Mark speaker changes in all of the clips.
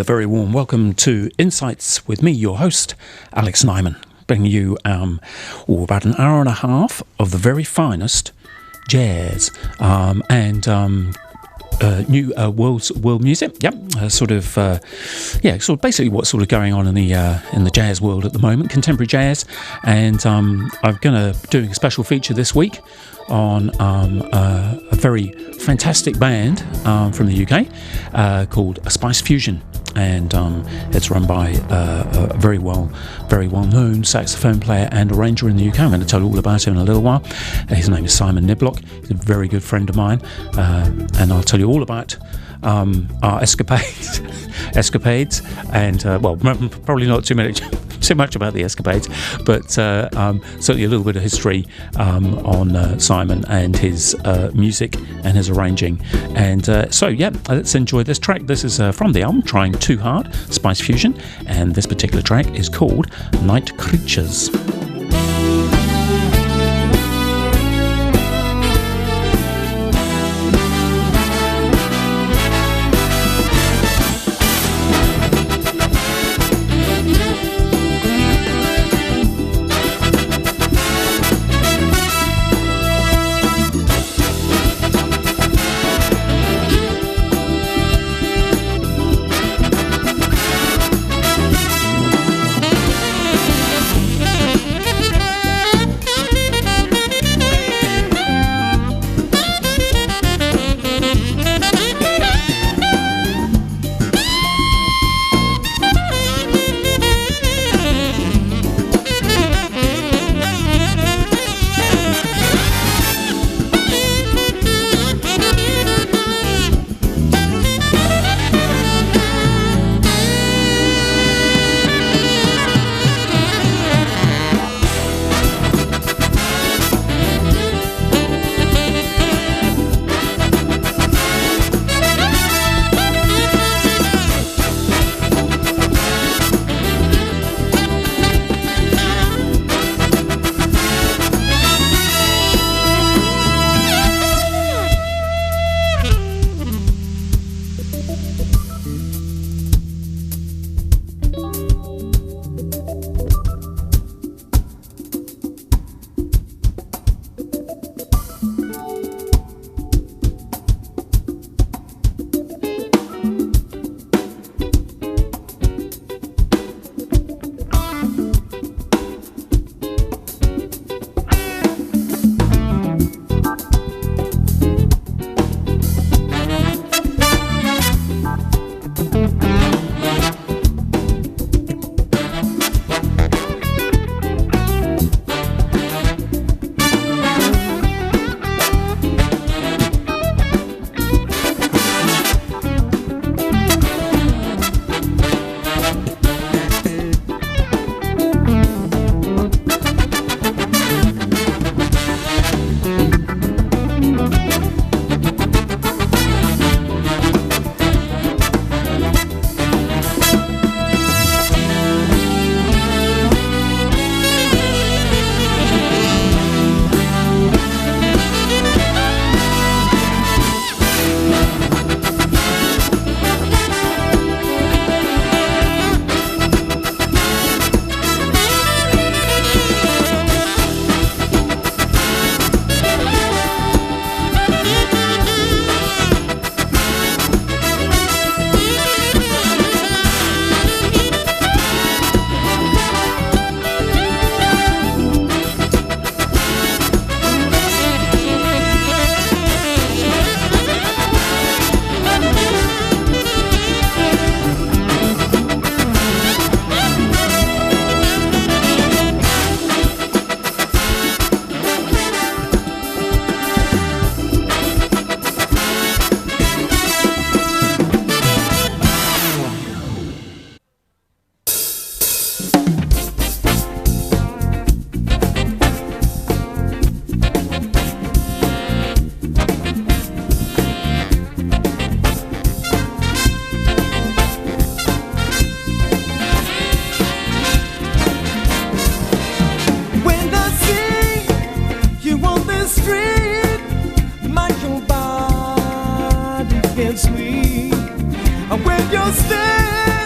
Speaker 1: a very warm welcome to Insights with me, your host, Alex Nyman, bringing you about an hour and a half of the very finest jazz and new world music. Yep, sort of basically what's sort of going on in the jazz world at the moment, contemporary jazz. And I'm going to doing a special feature this week on a very fantastic band from the UK called Spice Fusion, and it's run by a very well known saxophone player and arranger in the UK. I'm going to tell you all about him in a little while. His name is Simon Niblock. He's a very good friend of mine, and I'll tell you all about our escapades, and probably not too much about the escapades, but certainly a little bit of history on Simon and his music and his arranging. And let's enjoy this track. This is from the album Trying Too Hard, Spice Fusion, and this particular track is called Night Creatures.
Speaker 2: against me. And when you're standing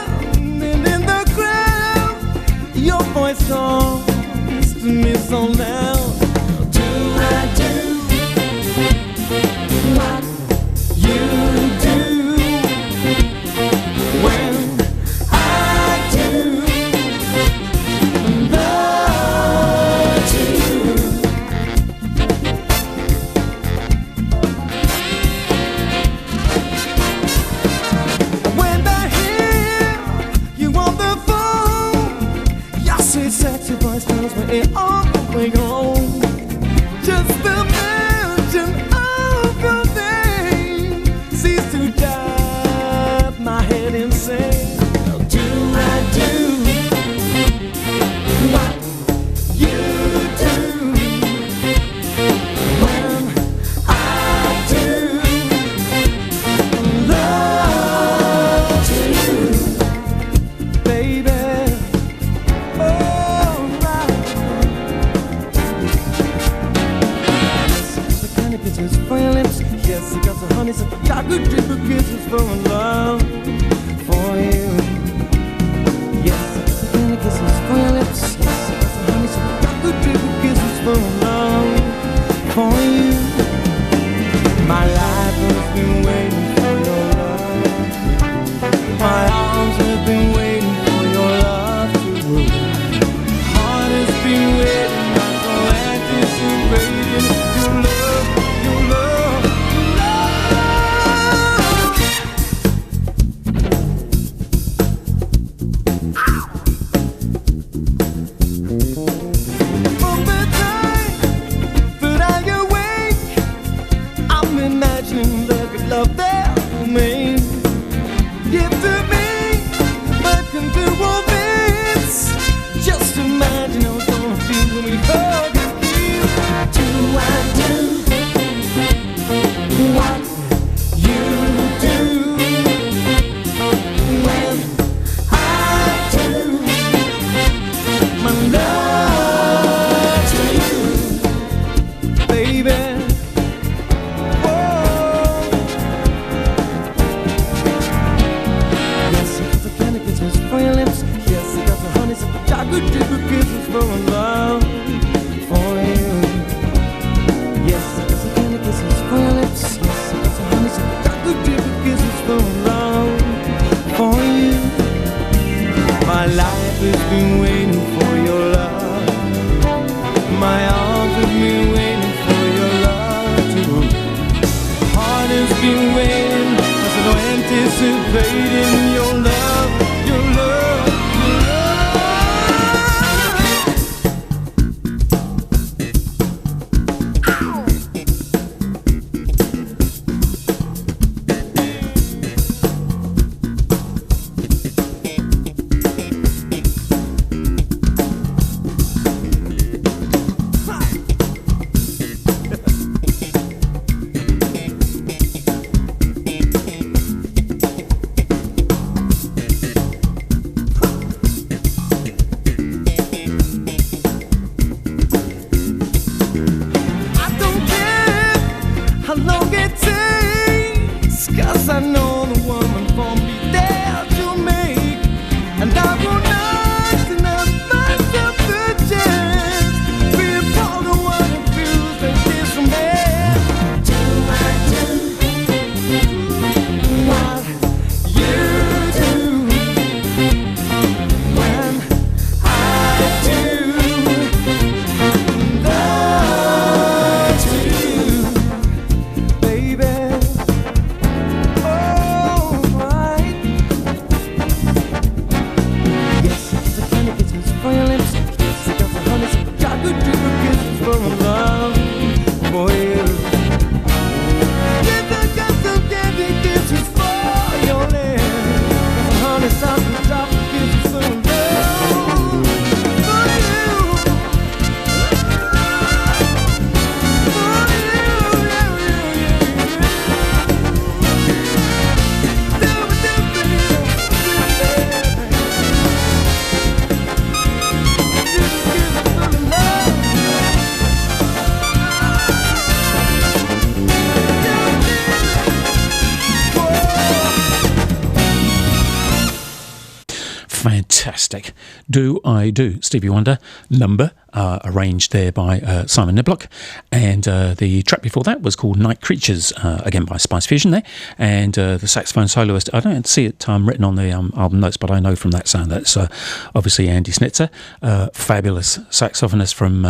Speaker 2: songs to me so loud. Do I do what you do when I do love you? When I hear you on the phone, your sweet sexy voice tells me it all going on. Just the mention of your name seems to drive my head insane. Do I do what you do when I do love you, baby? Oh my. The kind of kisses for your lips. Yes, I got the honey, some chocolate drip of kisses for love for you. Yes, I got the kind of kisses for your lips. Yes, I got the honey, some chocolate drip of kisses for love for you. My life has been waiting for your love. My arms have been waiting for your love to grow. Heart has been waiting, I'm so anticipating your love, your love, your love. From the time that I awake, I'm imagining the good love that you made. Give to me, I can do all this. Just imagine how it's gonna feel when we hug and kiss. Do I do what you do when I do my love to you, baby? Whoa. Yes, I got the candy kisses for your lips. Yes, I got the honey, some chocolate chip kisses for love for you. Yes, I got the candy kisses for your lips. Yes, I got the honey, some chocolate chip kisses for love for you. My life has been waiting for your love. My arms have been waiting for your love to grow. Heart has been waiting, I said, anticipating your love, your love, your love. I don't care how long it takes, 'cause I know the woman for me there to make. And I will not deny myself the chance. Be for the one who feels that this man. Do I do what you do when I do love you, baby? Oh.
Speaker 1: Fantastic. Do I Do? Stevie Wonder, Number, arranged there by Simon Niblock. And the track before that was called Night Creatures, again by Spice Fusion there. And the saxophone soloist, I don't see it written on the album notes, but I know from that sound that's obviously Andy Snitzer, fabulous saxophonist from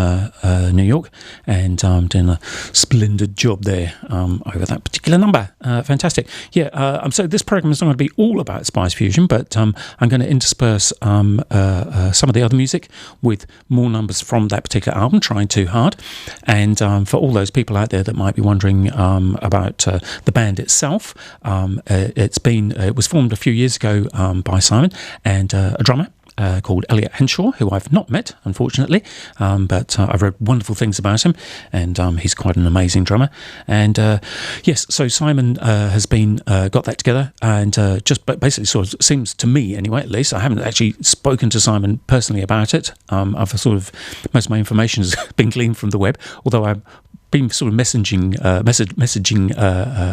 Speaker 1: New York, and doing a splendid job there over that particular number. Fantastic. Yeah, so this program is not going to be all about Spice Fusion, but I'm going to intersperse some of the other music with more numbers from that particular album, Trying Too Hard. And for all those people out there that might be wondering about the band itself, it was formed a few years ago by Simon and a drummer called Elliot Henshaw, who I've not met, unfortunately, but I've read wonderful things about him, and he's quite an amazing drummer. And yes, so Simon has got that together, and just basically sort of seems to me, anyway, at least, I haven't actually spoken to Simon personally about it. I've sort of, most of my information has been gleaned from the web, although I've been sort of messaging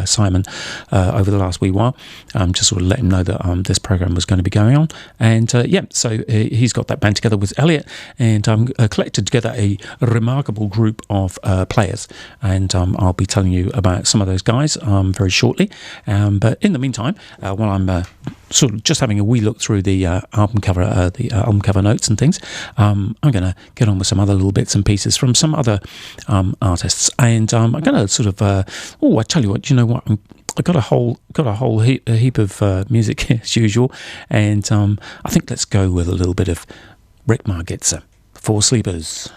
Speaker 1: Simon over the last wee while, just sort of let him know that this program was going to be going on. And so he's got that band together with Elliot, and collected together a remarkable group of players, and I'll be telling you about some of those guys very shortly. But in the meantime, while I'm sort of just having a wee look through the album cover notes and things, I'm going to get on with some other little bits and pieces from some other artists, and I'm going to sort of I tell you what, you know what, I got a whole heap of music as usual, and I think let's go with a little bit of Rick Margitzer, Four Sleepers.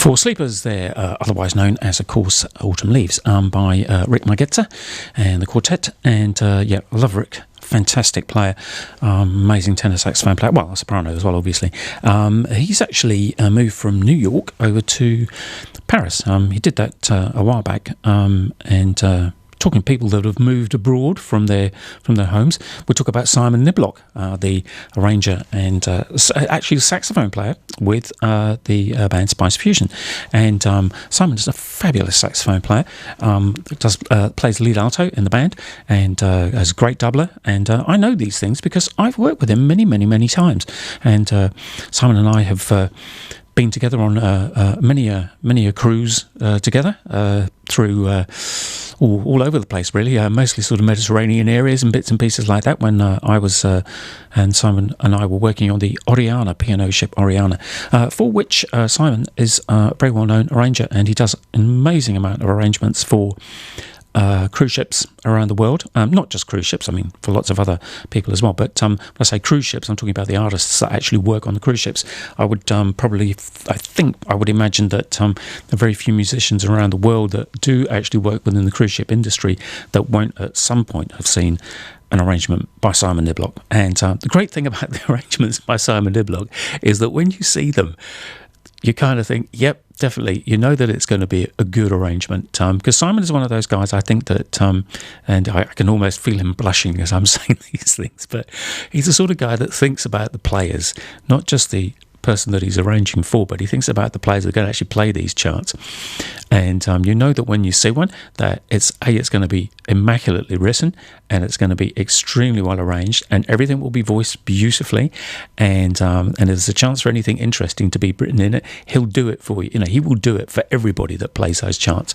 Speaker 1: For Sleepers, they're otherwise known as, of course, Autumn Leaves, by Rick Magetta and the quartet. And I love Rick. Fantastic player, amazing tenor saxophone player, well, a soprano as well, obviously. He's actually moved from New York over to Paris. He did that a while back, and talking people that have moved abroad from their homes, we talk about Simon Niblock, the arranger and actually saxophone player with the band Spice Fusion. And Simon is a fabulous saxophone player, plays lead alto in the band, and is a great doubler. And I know these things because I've worked with him many, many, many times. And Simon and I have been together on many a cruise together through all over the place, really, mostly sort of Mediterranean areas and bits and pieces like that, when I was and Simon and I were working on the Oriana piano ship Oriana, for which Simon is a very well-known arranger, and he does an amazing amount of arrangements for cruise ships around the world. Not just cruise ships, I mean, for lots of other people as well. But when I say cruise ships, I'm talking about the artists that actually work on the cruise ships. I would I would imagine that there are very few musicians around the world that do actually work within the cruise ship industry that won't at some point have seen an arrangement by Simon Niblock. And the great thing about the arrangements by Simon Niblock is that when you see them, you kind of think, yep, definitely, you know that it's going to be a good arrangement. Because Simon is one of those guys, I think that, and I can almost feel him blushing as I'm saying these things, but he's the sort of guy that thinks about the players, not just the person that he's arranging for, but he thinks about the players that are going to actually play these charts. And you know that when you see one, that it's going to be immaculately written, and it's going to be extremely well arranged, and everything will be voiced beautifully, and if there's a chance for anything interesting to be written in it, he'll do it for you. You know, he will do it for everybody that plays those charts.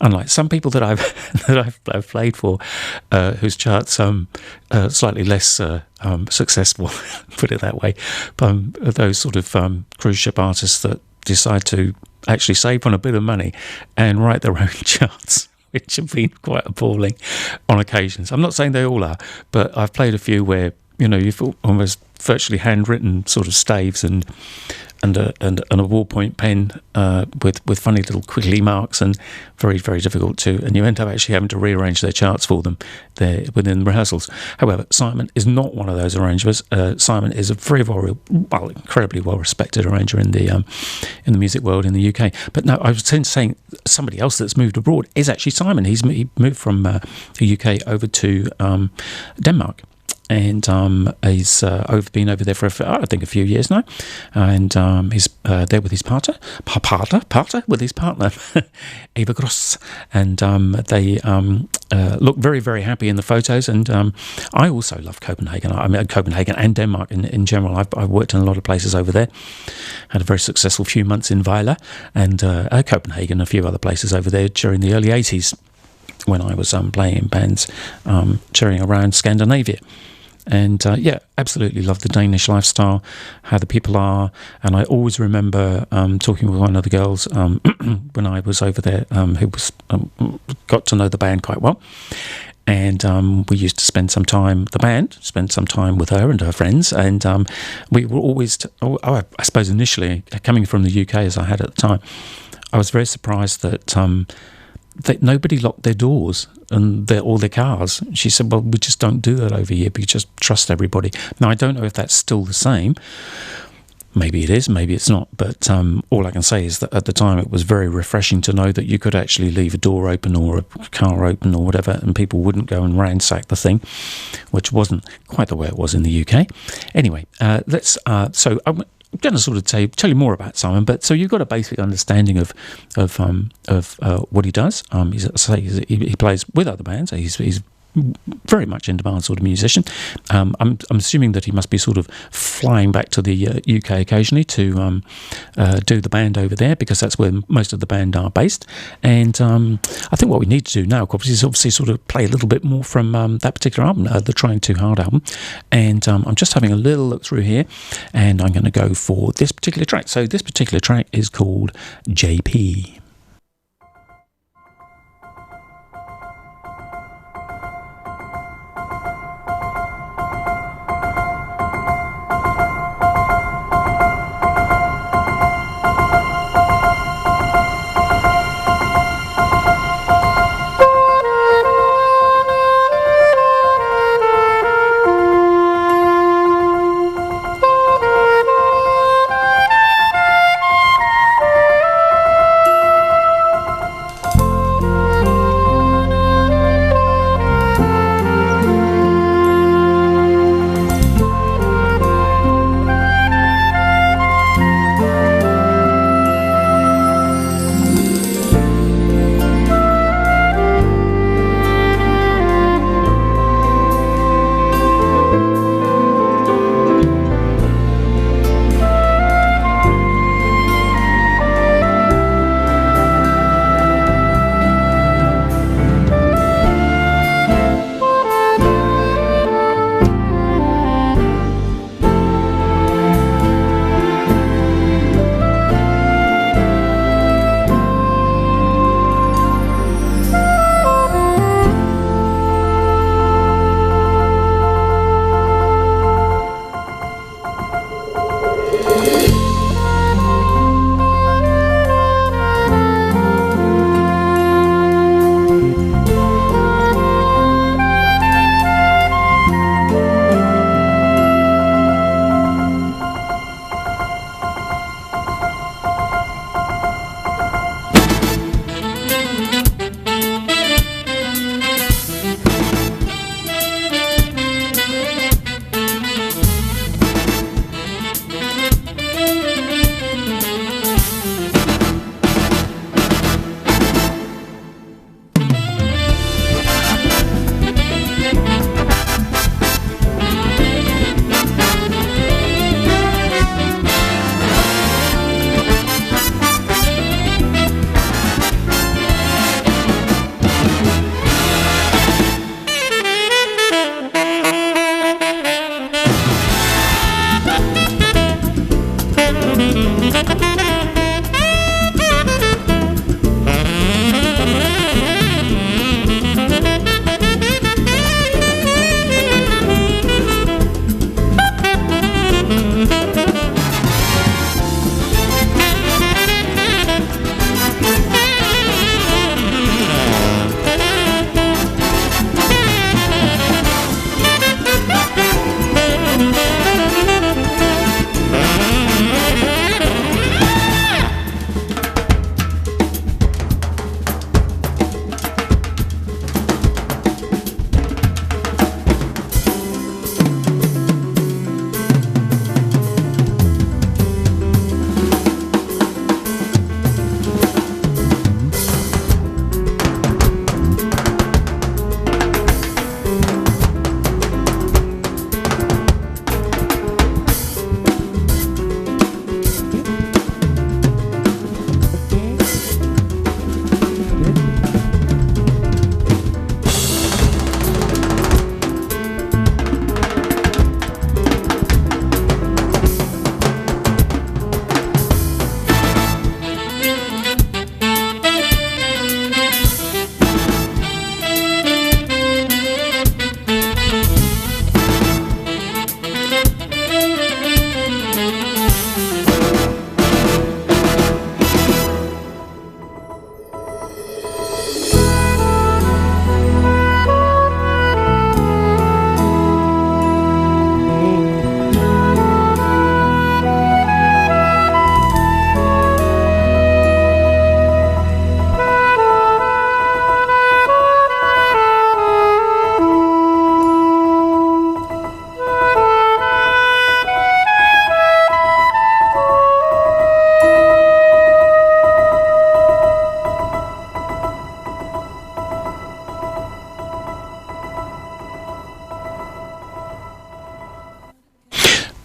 Speaker 1: Unlike some people that I've played for, whose charts slightly less successful, put it that way, those sort of cruise ship artists that decide to actually save on a bit of money and write their own charts, which have been quite appalling on occasions. I'm not saying they all are, but I've played a few where, you know, you've almost virtually handwritten sort of staves and a ballpoint pen with funny little quiggly marks, and very, very difficult to, and you end up actually having to rearrange their charts for them there within rehearsals. However, Simon is not one of those arrangers. Simon is a very, very incredibly well respected arranger in the music world in the UK. But no, I was saying somebody else that's moved abroad is actually Simon. He moved from the UK over to Denmark. And he's been over there for I think a few years now, and he's there with his partner, with his partner, Eva Gross, and they look very, very happy in the photos. And I also love Copenhagen. I mean, Copenhagen and Denmark in general. I've worked in a lot of places over there. Had a very successful few months in Vejle and Copenhagen, a few other places over there during the early 80s when I was playing in bands touring around Scandinavia. And absolutely love the Danish lifestyle, how the people are. And I always remember talking with one of the girls when I was over there, who was got to know the band quite well. And we used to spend some time with her and her friends. And we were always, I suppose initially, coming from the UK as I had at the time, I was very surprised that nobody locked their doors and all their cars. She said, well, we just don't do that over here. We just trust everybody. Now, I don't know if that's still the same. Maybe it is, maybe it's not. But all I can say is that at the time it was very refreshing to know that you could actually leave a door open or a car open or whatever, and people wouldn't go and ransack the thing, which wasn't quite the way it was in the UK. Anyway, so I'm going to sort of tell you more about Simon, but so you've got a basic understanding of what he does. He plays with other bands. He's very much in demand sort of musician. I'm assuming that he must be sort of flying back to the UK occasionally to do the band over there, because that's where most of the band are based. And I think what we need to do now, of course, is obviously sort of play a little bit more from that particular album, the Trying Too Hard album. And I'm just having a little look through here, and I'm going to go for this particular track. So this particular track is called JP.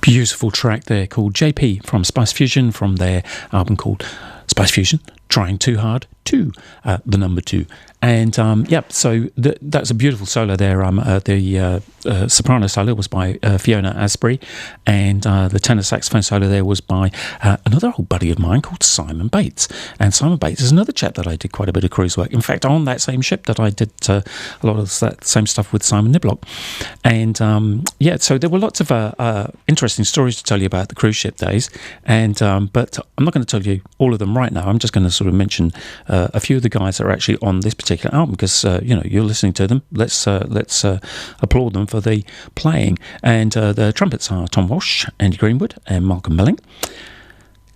Speaker 1: Beautiful track there called JP from Spice Fusion from their album called Spice Fusion, Trying Too Hard to the number 2. And so that's a beautiful solo there. The soprano solo was by Fiona Asbury, and the tenor saxophone solo there was by another old buddy of mine called Simon Bates. And Simon Bates is another chap that I did quite a bit of cruise work. In fact, on that same ship that I did a lot of that same stuff with Simon Niblock. And so there were lots of interesting stories to tell you about the cruise ship days. And but I'm not going to tell you all of them right now. I'm just going to sort of mention a few of the guys that are actually on this particular album, because you're listening to them. Let's applaud them for the playing. And the trumpets are Tom Walsh, Andy Greenwood, and Malcolm Melling.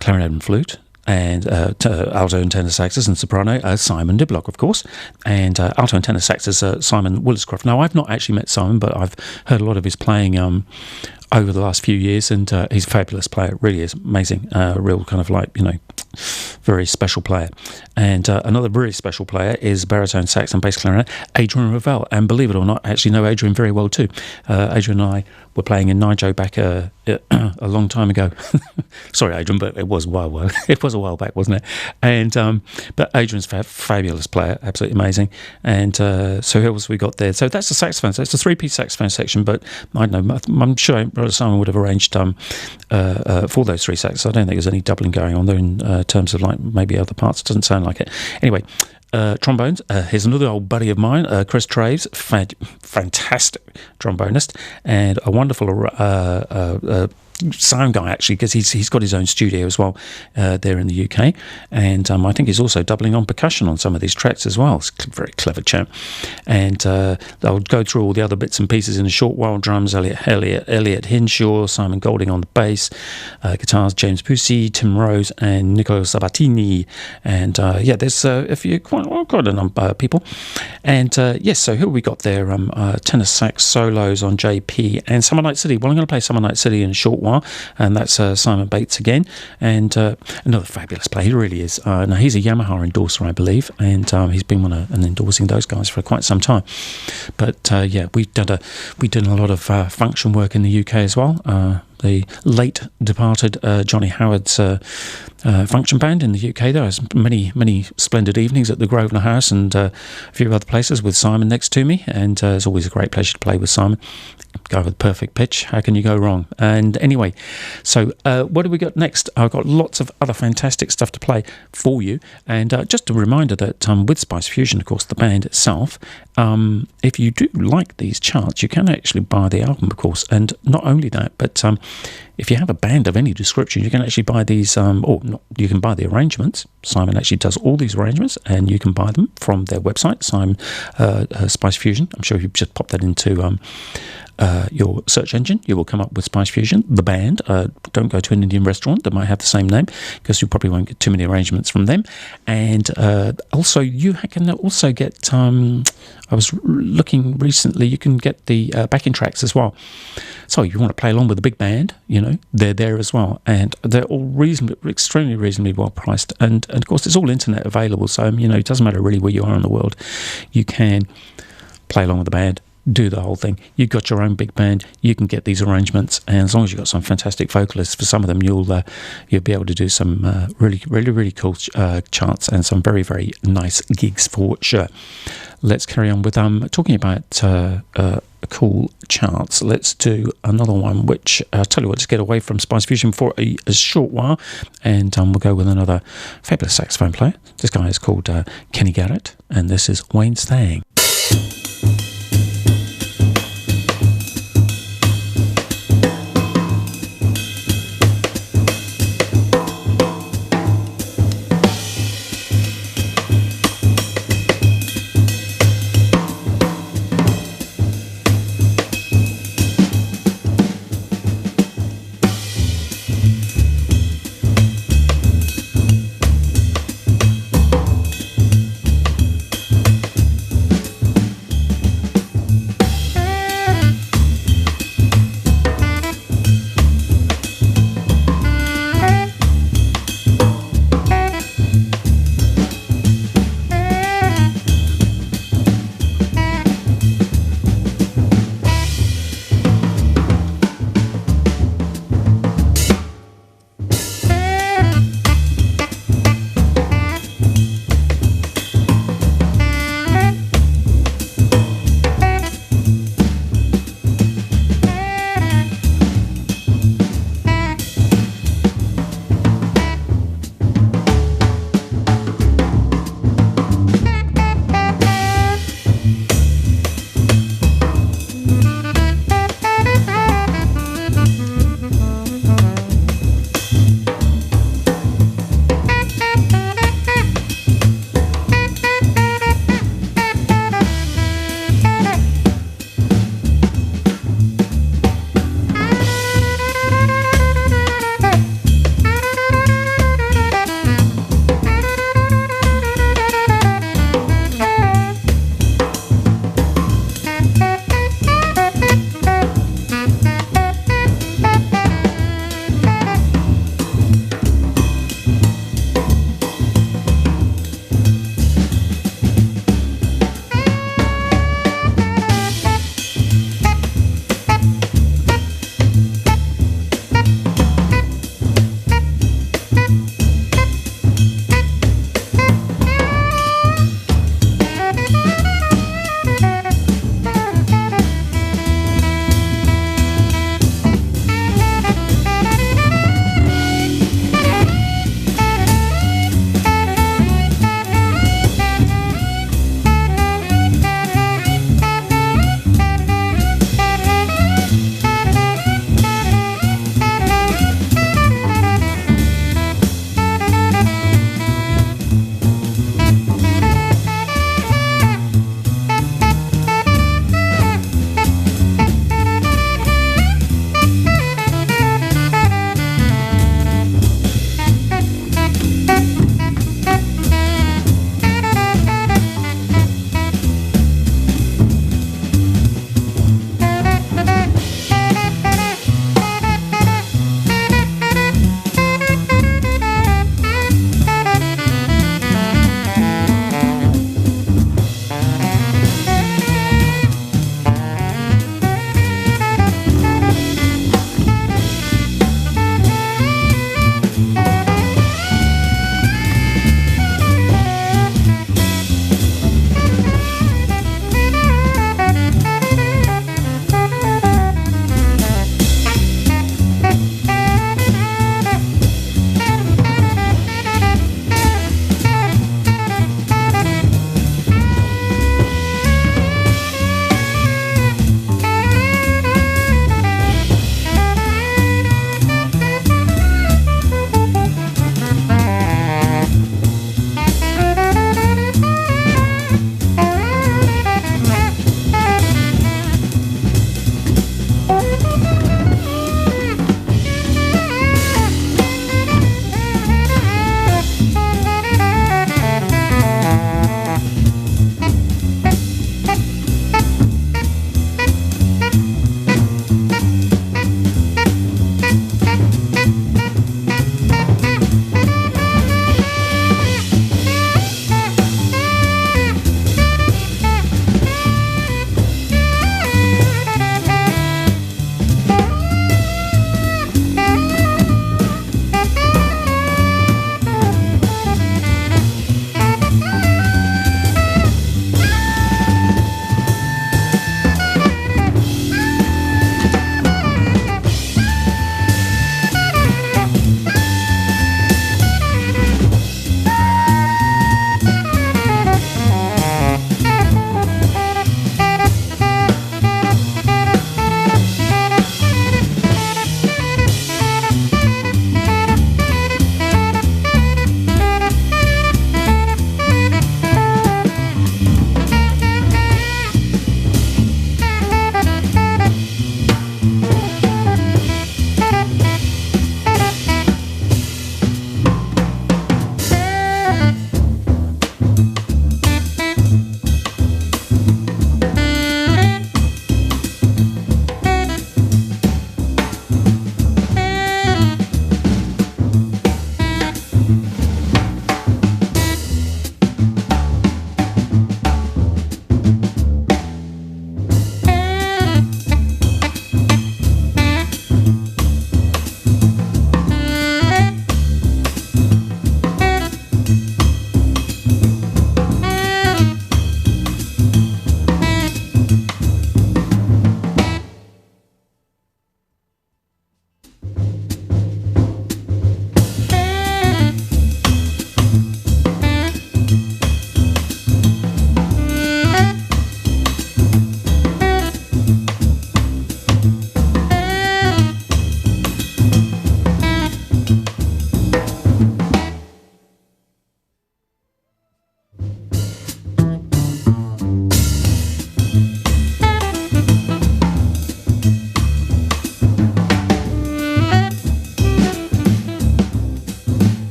Speaker 1: Clarinet and flute, and alto and tenor saxes and soprano, Simon Niblock, of course, and alto and tenor saxes, Simon Williscroft. Now, I've not actually met Simon, but I've heard a lot of his playing over the last few years, and he's a fabulous player. Really is amazing. Real kind of like, very special player. And another very special player is baritone sax and bass clarinet, Adrian Ravel. And believe it or not, I actually know Adrian very well too. Adrian and I were playing in Nigel back a long time ago. Sorry, Adrian, but it was a while back, wasn't it? And but Adrian's a fabulous player, absolutely amazing. And so who else we got there? So that's the saxophone. So it's a 3-piece saxophone section, but I don't know, I'm sure Brother Simon would have arranged for those 3 saxes. I don't think there's any doubling going on there in terms of like maybe other parts. It doesn't sound like it. Anyway, trombones. Here's another old buddy of mine, Chris Traves, fantastic trombonist, and a wonderful sound guy, actually, because he's got his own studio as well there in the UK, and I think he's also doubling on percussion on some of these tracks as well. It's a very clever chap. And I'll go through all the other bits and pieces in a short while. Drums, Elliot Hinshaw, Simon Golding on the bass, guitars, James Pusey, Tim Rose, and Niccolo Sabatini. And there's a few, quite a number of people. And so who we got there? Tenor sax solos on JP and Summer Night City. Well, I'm going to play Summer Night City in a short while, and that's Simon Bates again, and another fabulous player. He really is. Now he's a Yamaha endorser, I believe, and he's been endorsing those guys for quite some time. But we did a lot of function work in the UK as well. The late departed Johnny Howard's function band in the UK. There was many splendid evenings at the Grosvenor House and a few other places with Simon next to me, and it's always a great pleasure to play with Simon. Guy with perfect pitch, how can you go wrong? And anyway, so what do we got next? I've got lots of other fantastic stuff to play for you, and just a reminder that with Spice Fusion, of course, the band itself, if you do like these charts, you can actually buy the album, of course. And not only that, but if you have a band of any description, you can actually buy these, you can buy the arrangements. Simon actually does all these arrangements, and you can buy them from their website, Simon Spice Fusion. I'm sure you've just popped that into your search engine. You will come up with Spice Fusion, the band. Don't go to an Indian restaurant that might have the same name, because you probably won't get too many arrangements from them. And also, you can also get, I was looking recently, you can get the backing tracks as well. So if you want to play along with the big band, they're there as well. And they're all extremely reasonably well priced. And of course, it's all internet available. So, it doesn't matter really where you are in the world. You can play along with the band, do the whole thing. You've got your own big band, you can get these arrangements, and as long as you've got some fantastic vocalists, for some of them you'll be able to do some really cool charts and some very, very nice gigs for sure. Let's carry on with talking about cool charts. Let's do another one, which I'll tell you what, just get away from Spice Fusion for a short while, and we'll go with another fabulous saxophone player. This guy is called Kenny Garrett, and this is Wayne Stang.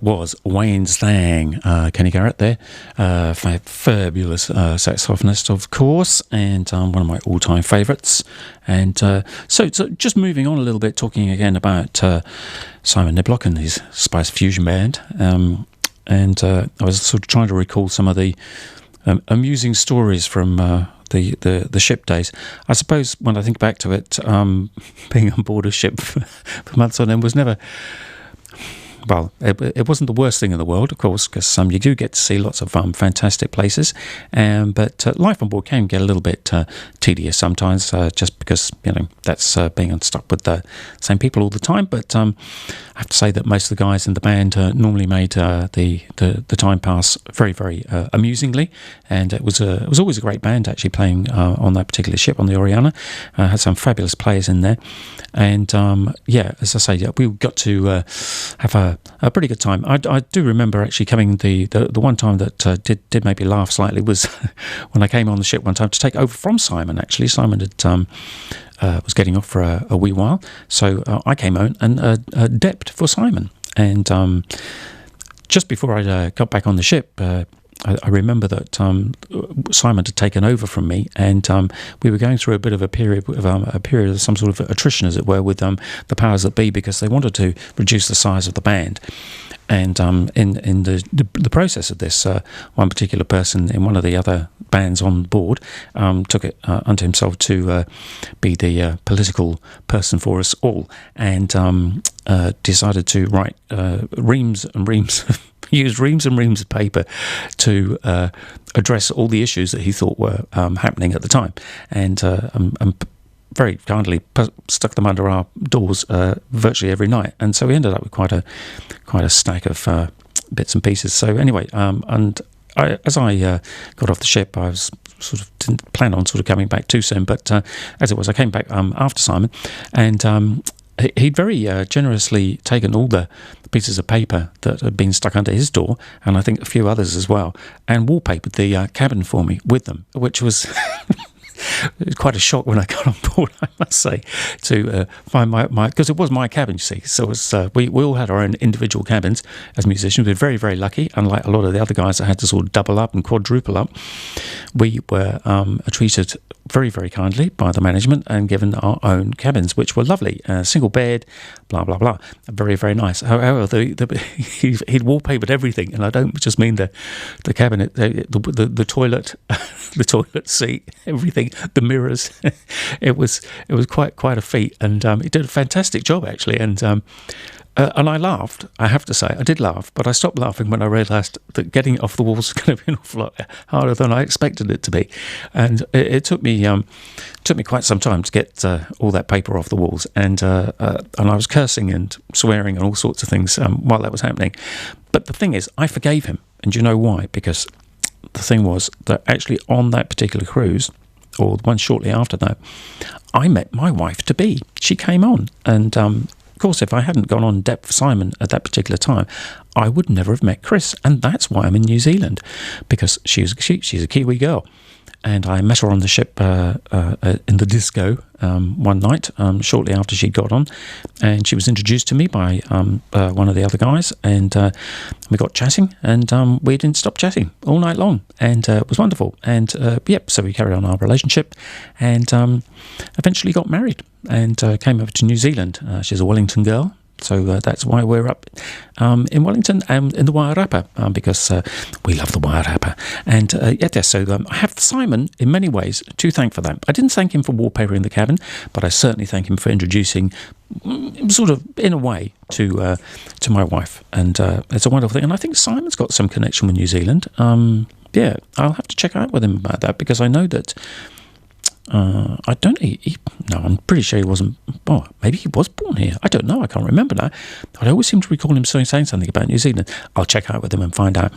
Speaker 1: was Wayne's Thang, Kenny Garrett there, fabulous saxophonist, of course, and one of my all-time favourites. And so just moving on a little bit, talking again about Simon Niblock and his Spice Fusion Band, and I was sort of trying to recall some of the amusing stories from the ship days. I suppose when I think back to it, being on board a ship for months on end was never... Well, it wasn't the worst thing in the world, of course, because you do get to see lots of fantastic places, but life on board can get a little bit tedious sometimes, just because, that's being stuck with the same people all the time. But I have to say that most of the guys in the band normally made the time pass very, very amusingly, and it was always a great band actually playing on that particular ship, on the Oriana. Had some fabulous players in there, and as I say, we got to have a pretty good time. I do remember actually coming the one time that did make me laugh slightly was when I came on the ship one time to take over from Simon. Actually, Simon had was getting off for a wee while, so I came on and depped for Simon. And just before I got back on the ship, I remember that Simon had taken over from me, and we were going through a bit of a period of some sort of attrition, as it were, with the powers that be, because they wanted to reduce the size of the band. And in the process of this, one particular person in one of the other bands on board took it unto himself to be the political person for us all, and decided to write reams and reams used reams and reams of paper to address all the issues that he thought were happening at the time, and very kindly stuck them under our doors virtually every night. And so we ended up with quite a stack of bits and pieces. So anyway, as I got off the ship, I was didn't plan on coming back too soon, but as it was, I came back after Simon, and he'd very generously taken all the pieces of paper that had been stuck under his door, and I think a few others as well, and wallpapered the cabin for me with them, which was it was quite a shock when I got on board, I must say, to find my because it was my cabin, you see. So it was, we all had our own individual cabins as musicians. We were very, very lucky, unlike a lot of the other guys that had to sort of double up and quadruple up. We were treated very, very kindly by the management and given our own cabins, which were lovely. Single bed, blah, blah, blah. Very, very nice. However, he'd wallpapered everything, and I don't just mean the cabinet, the toilet, the toilet seat, everything, the mirrors. It was quite a feat, and he did a fantastic job, actually. And I laughed, I have to say. I did laugh, but I stopped laughing when I realised that getting it off the walls was going to be an awful lot harder than I expected it to be. And it took me quite some time to get all that paper off the walls. And I was cursing and swearing and all sorts of things while that was happening. But the thing is, I forgave him. And do you know why? Because the thing was that actually on that particular cruise, or the one shortly after that, I met my wife-to-be. She came on, and of course, if I hadn't gone on deck for Simon at that particular time, I would never have met Chris, and that's why I'm in New Zealand, because she's a Kiwi girl, and I met her on the ship in the disco one night shortly after she'd got on, and she was introduced to me by one of the other guys, and we got chatting, and we didn't stop chatting all night long, and it was wonderful. And so we carried on our relationship, and eventually got married, and came over to New Zealand. She's a Wellington girl. So that's why we're up in Wellington and in the Wairarapa, because we love the Wairarapa. And so I have Simon, in many ways, to thank for that. I didn't thank him for wallpapering the cabin, but I certainly thank him for introducing, sort of, in a way, to my wife. And it's a wonderful thing. And I think Simon's got some connection with New Zealand. I'll have to check out with him about that, because I know that I'm pretty sure he wasn't. Oh, maybe he was born here. I don't know. I can't remember now. But I always seem to recall him saying something about New Zealand. I'll check out with him and find out,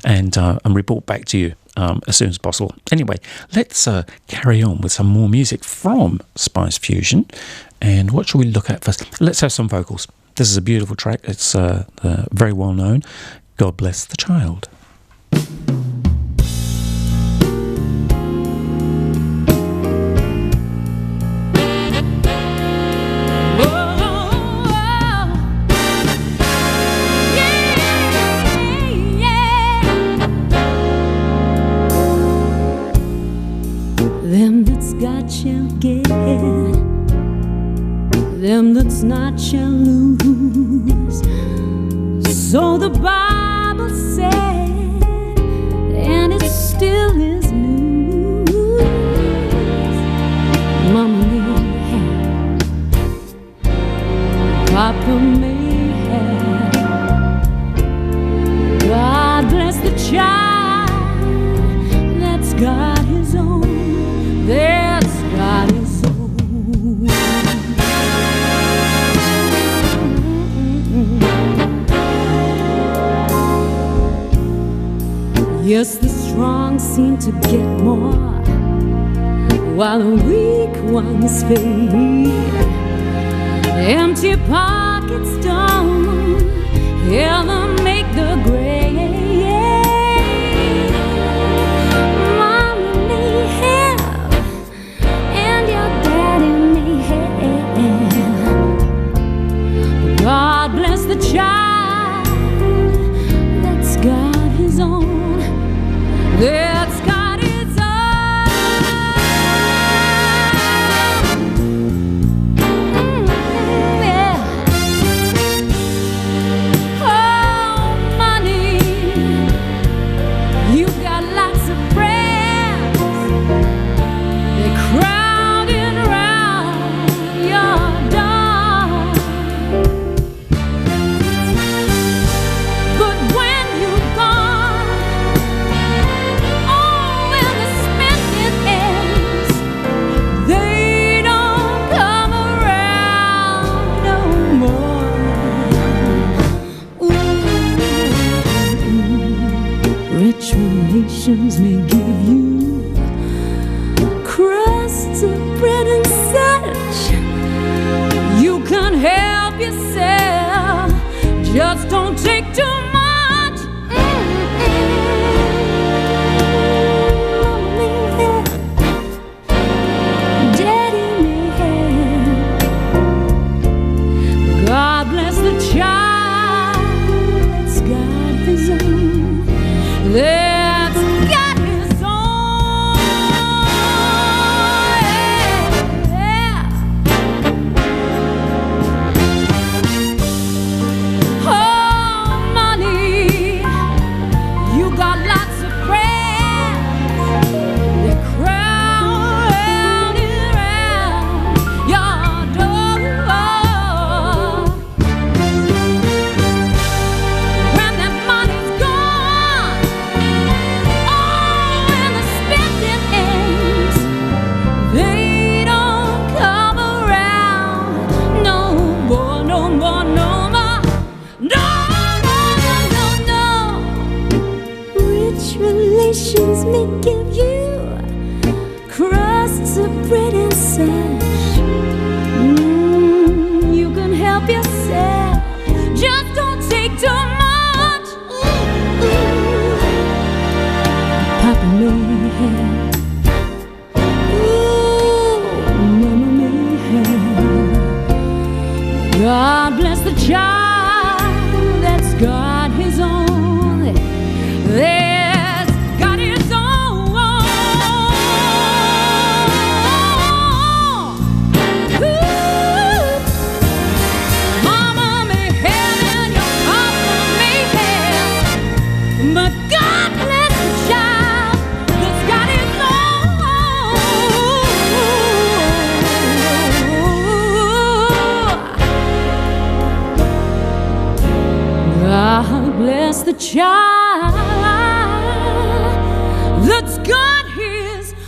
Speaker 1: and report back to you as soon as possible. Anyway, let's carry on with some more music from Spice Fusion. And what shall we look at first? Let's have some vocals. This is a beautiful track. It's very well known. God Bless the Child.
Speaker 2: Yeah.
Speaker 3: them that's not shall lose. So the Bible said, and it still is news. Mama may have, Papa may have. God bless the child that's got his own, that's got his own. Yes, the strong seem to get more, while the weak ones fade. Empty pockets don't ever make the grave. Mama may have, and your daddy may have. God bless the child that's got his own, that's got its own. Yeah. Oh, money, you got lots of friends. They're crowding around your door. But when you're gone, rich relations may give you crusts of bread and such. You can't help yourself, just don't take too much. Daddy may have. God bless the child that's got his own, that's got his own. Yeah. Oh, money, you got lots of friends. They're crowding around your door. When that money's gone, and the spending ends, they don't come around no more, no more, no more. No, no, no, no, no. Rich relations may give you crusts of bread and such. You can help yourself, just don't take too much. Papa may have, ooh, Mama may have. God bless the child that's got his own, that's got his own. Ooh, Mama may have and your papa may have, but God bless the child that's got his own. God bless the child that's got his own.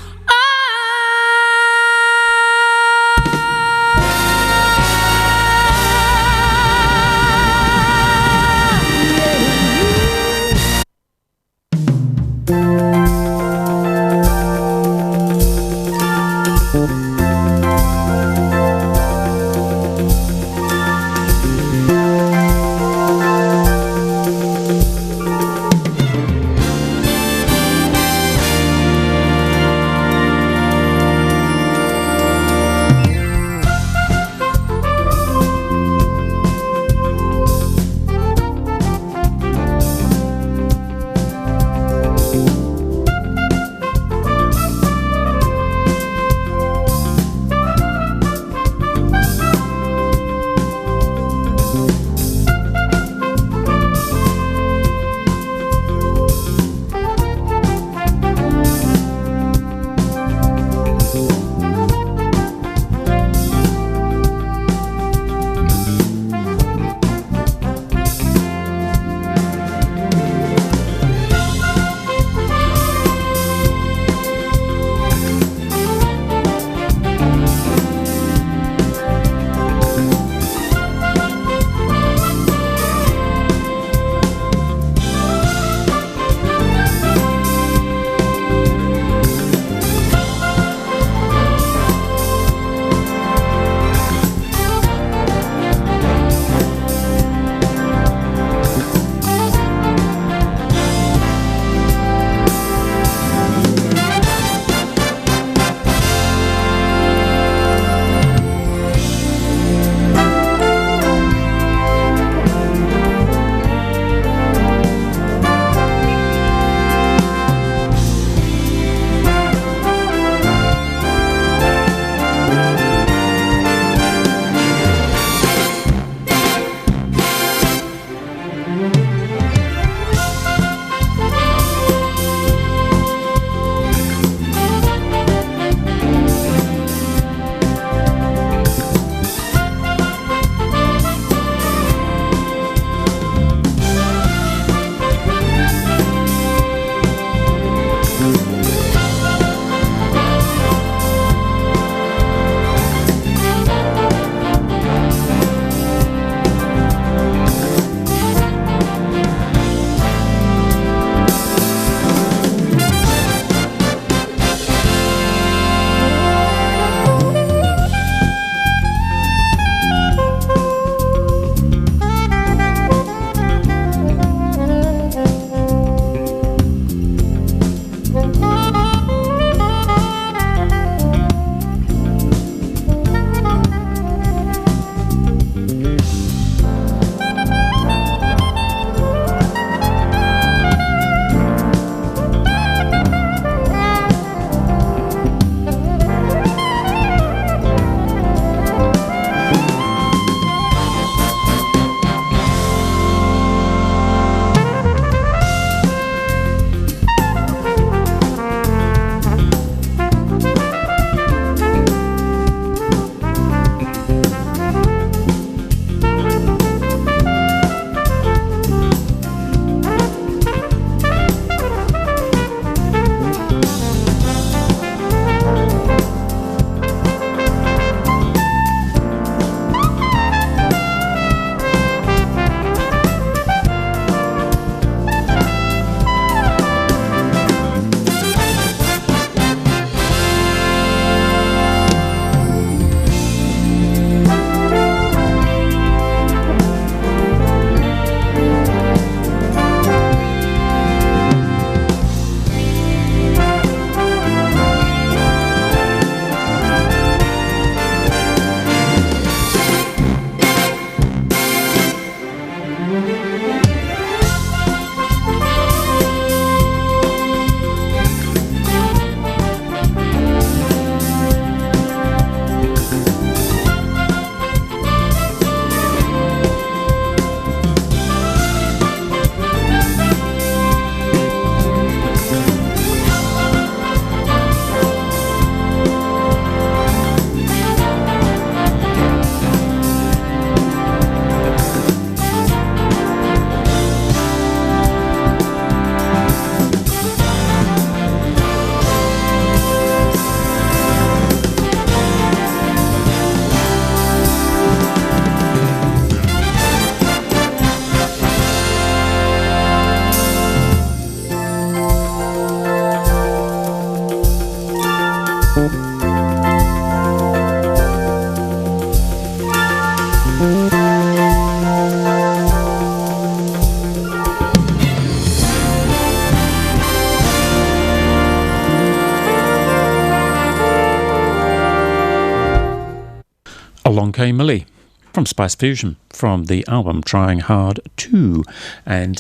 Speaker 1: Along Came Millie from Spice Fusion from the album Trying Hard 2. And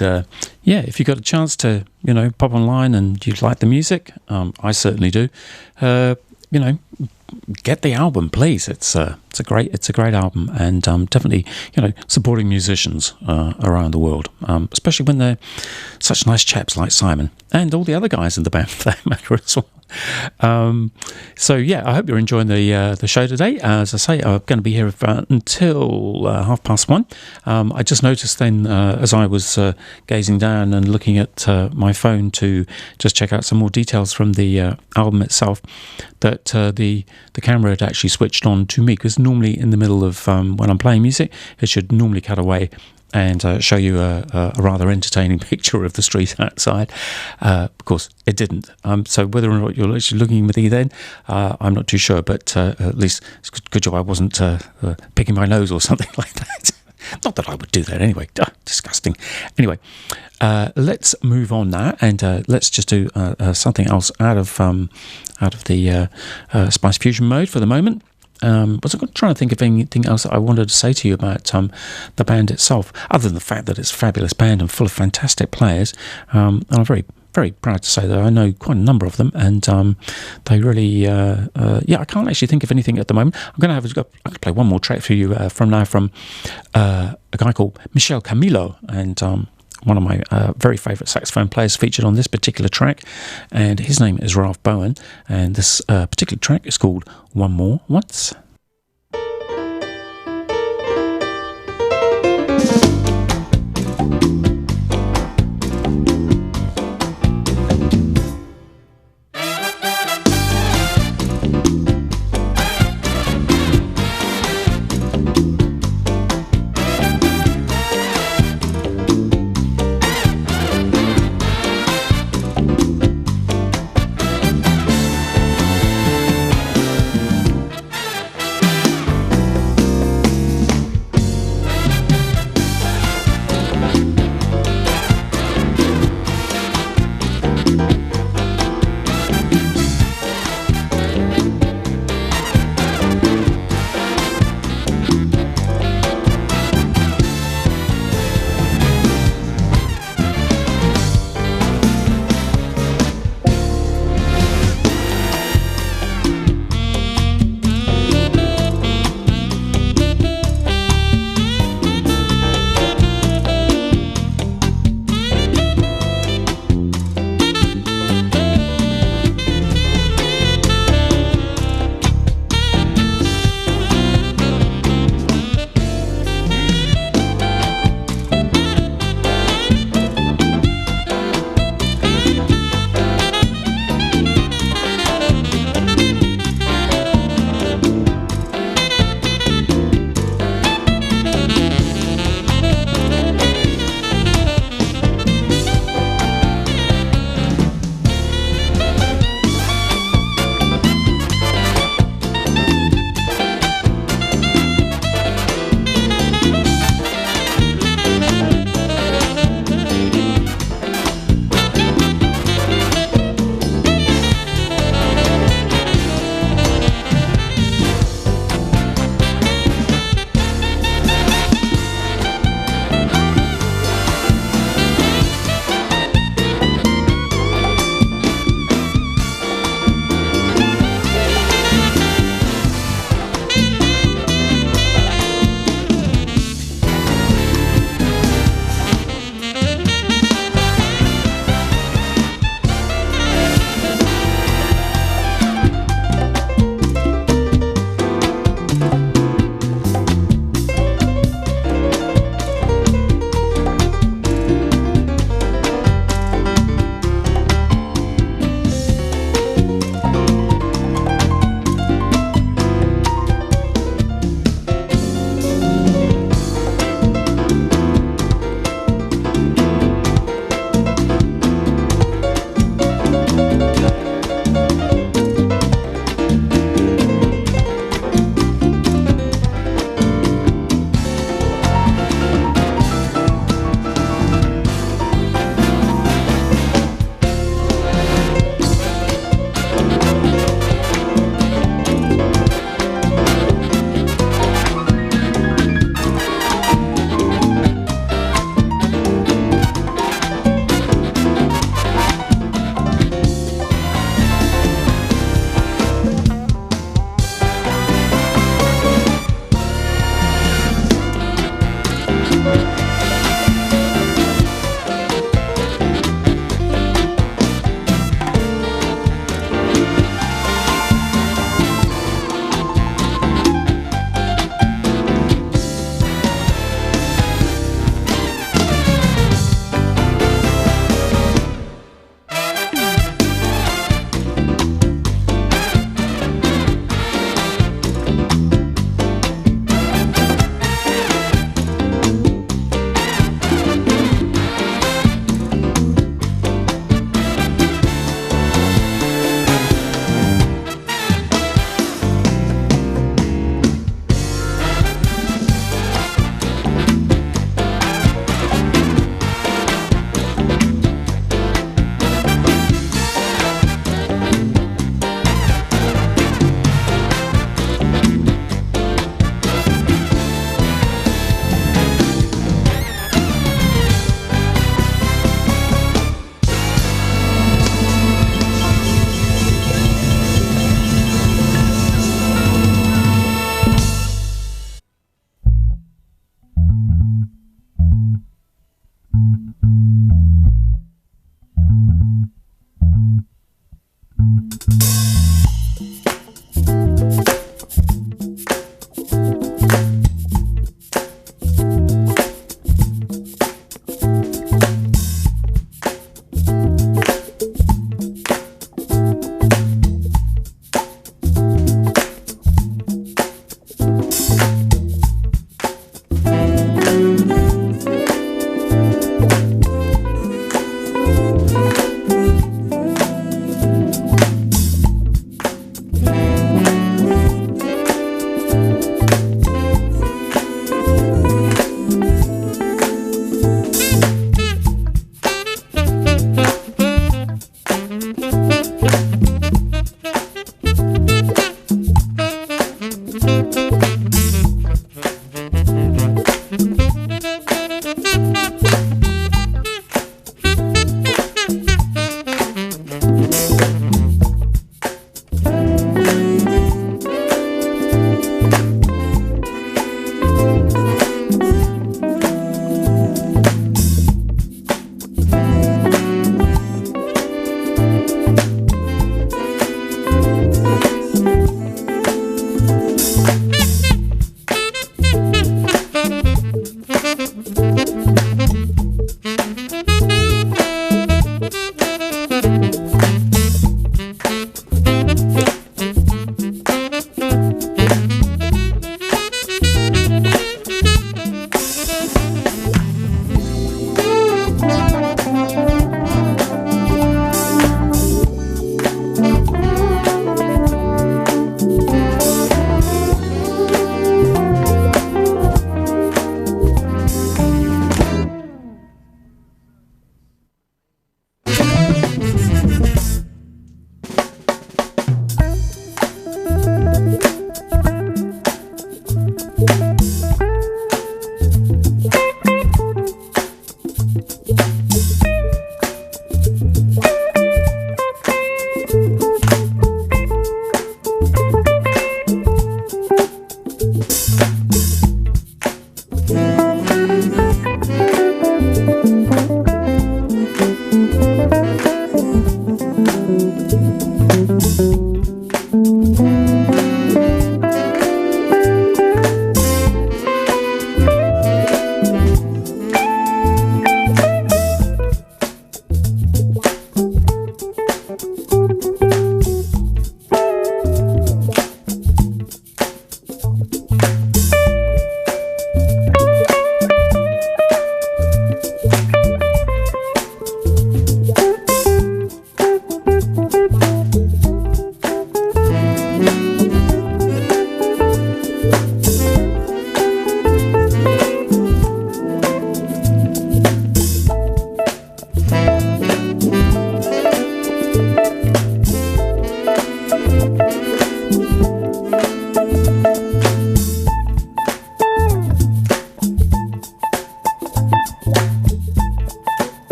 Speaker 1: yeah, if you got a chance to, pop online and you like the music, I certainly do, get the album, please. It's a great album, and definitely supporting musicians around the world, especially when they're such nice chaps like Simon and all the other guys in the band for that matter as well. So yeah, I hope you're enjoying the show today. As I say, I'm going to be here until 1:30. I just noticed then, as I was gazing down and looking at my phone to just check out some more details from the album itself, that the camera had actually switched on to me, because normally in the middle of when I'm playing music, it should normally cut away and show you a rather entertaining picture of the street outside. Of course, it didn't. So whether or not you're actually looking at me then, I'm not too sure, but at least it's a good job I wasn't picking my nose or something like that. Not that I would do that anyway. Disgusting. Anyway, let's move on now, and let's just do something else out of the Spice Fusion mode for the moment. Was I trying to think of anything else that I wanted to say to you about the band itself, other than the fact that it's a fabulous band and full of fantastic players. And I'm very, very proud to say that I know quite a number of them, and they really, I can't actually think of anything at the moment. I'm going to play one more track for you from a guy called Michel Camilo, and one of my very favourite saxophone players featured on this particular track, and his name is Ralph Bowen, and this particular track is called One More Once.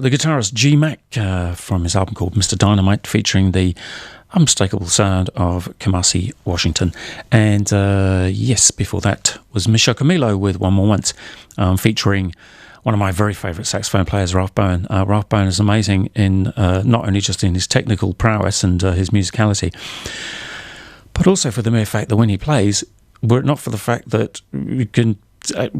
Speaker 1: The guitarist G Mac from his album called Mr. Dynamite, featuring the unmistakable sound of Kamasi Washington. And yes, before that was Michel Camilo with One More Once, featuring one of my very favourite saxophone players, Ralph Bowen. Ralph Bowen is amazing in not only just in his technical prowess and his musicality, but also for the mere fact that when he plays, were it not for the fact that you can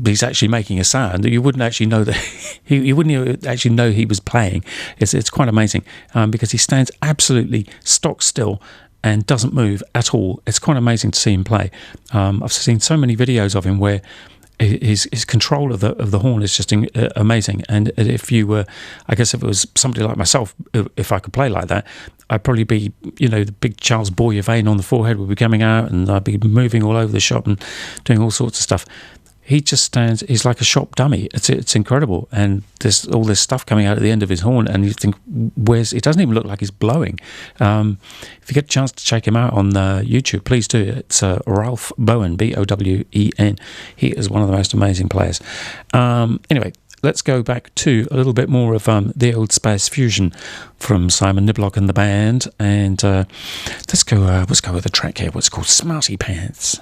Speaker 1: he's actually making a sound, you wouldn't actually know that you wouldn't actually know he was playing. It's quite amazing because he stands absolutely stock still and doesn't move at all. It's quite amazing to see him play. I've seen so many videos of him where his control of the horn is just amazing. And if you were, I guess if it was somebody like myself, if I could play like that, I'd probably be, the big Charles Boyer vein on the forehead would be coming out, and I'd be moving all over the shop and doing all sorts of stuff. He just stands, he's like a shop dummy. It's incredible. And there's all this stuff coming out at the end of his horn, and you think, it doesn't even look like he's blowing. If you get a chance to check him out on YouTube, please do. It's Ralph Bowen, Bowen. He is one of the most amazing players. Anyway, let's go back to a little bit more of the old Space Fusion from Simon Niblock and the band. And let's go with a track here, what's called Smarty Pants.